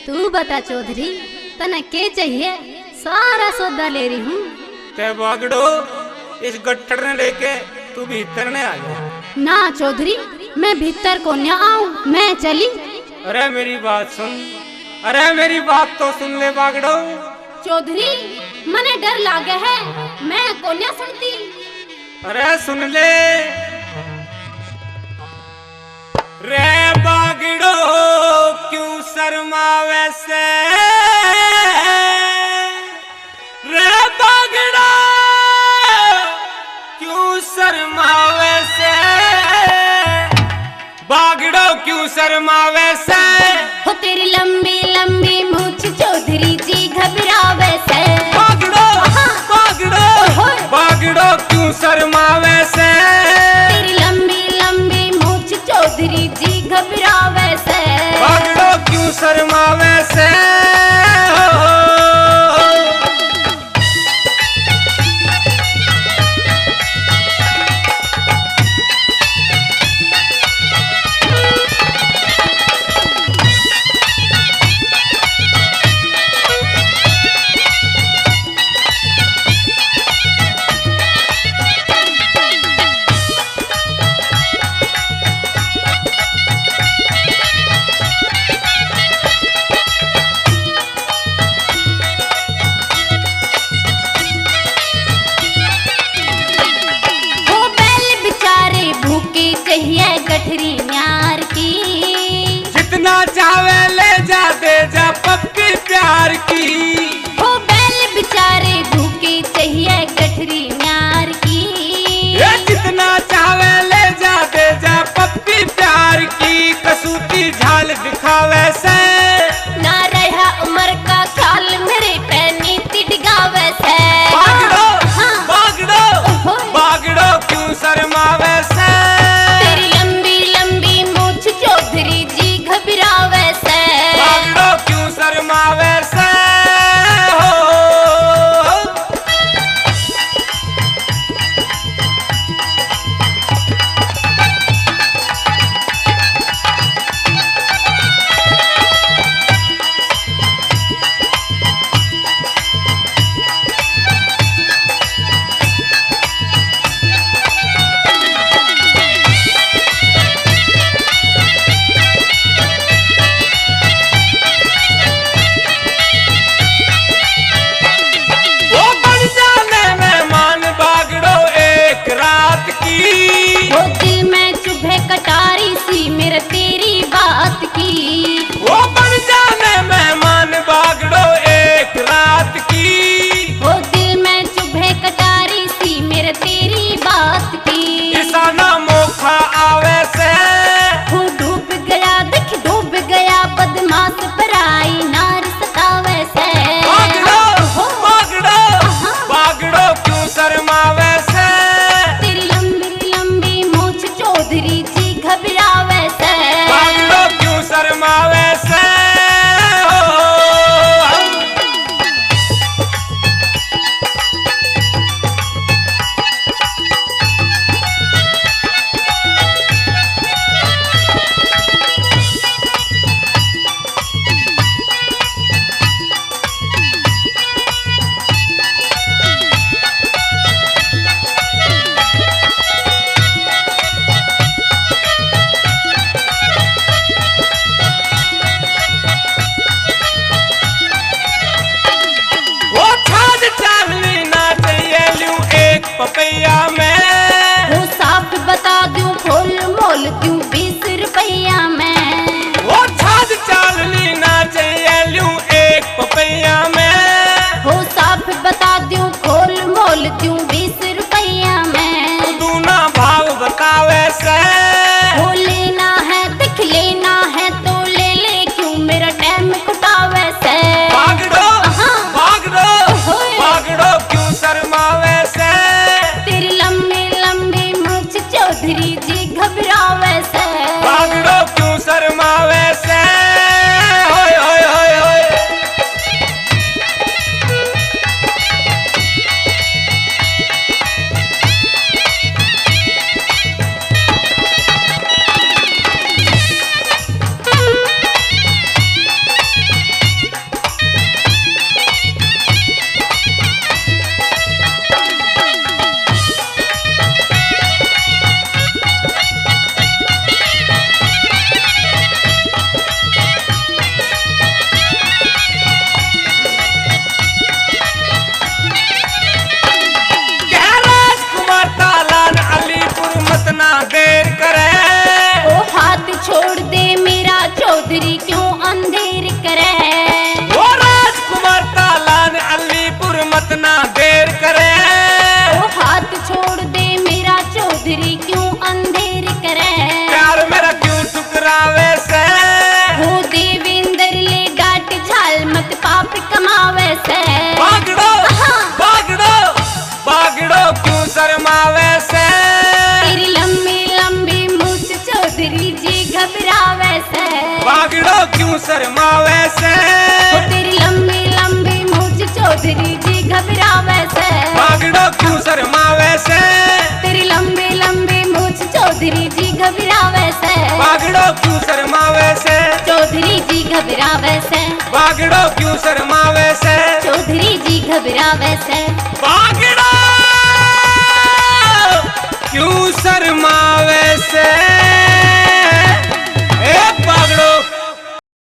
तू बता चौधरी, तने के चाहिए? सारा सौदा ले रही हूँ। ते बागड़ो, इस गट्ठर ने लेके तू भीतर ने आ जा। ना चौधरी, मैं भीतर को न आऊं, मैं चली। अरे मेरी बात सुन, अरे मेरी बात तो सुन ले बागड़ो। चौधरी, मने डर लागे है, मैं को न सुनती। अरे सुन ले रे बागड़ो, क्यों शर्मावे से? रे बागड़ो, क्यों शर्मावे से? बागड़ो क्यों शर्मावे से? हो तेरी लंबी लंबी मूछ चौधरी जी घबरावे से। बागड़ो, बागड़ो, बागड़ो क्यों शर्मावे से? तेरी लंबी लंबी मूछ चौधरी जी घबरावे से। बागड़ो क्यों शर्मावे से? मत ना देर करे। ओ हाथ छोड़ दे मेरा चौधरी क्यों अंधेर करे। प्यार मेरा क्यों ठुकरावे से। हो देवेंद्र ले डांट झाल मत पाप कमावे से। भागड़ो भागड़ो भागड़ो क्यों शर्मावे से। तेरी लंबी लंबी मूछ चौधरी जी घबरावे से। भागड़ो क्यों शर्मावे से। ओ तेरी लंबी लंबी मूछ चौधरी जी घबरावे से। भागड़ो क्यों शर्मावे से। तेरी लंबी लंबी मूछ चौधरी जी घबरावे से। भागड़ो क्यों शर्मावे से। चौधरी जी घबरावे से। भागड़ो क्यों शर्मावे से। चौधरी जी घबरावे से। भागड़ो क्यों शर्मावे से।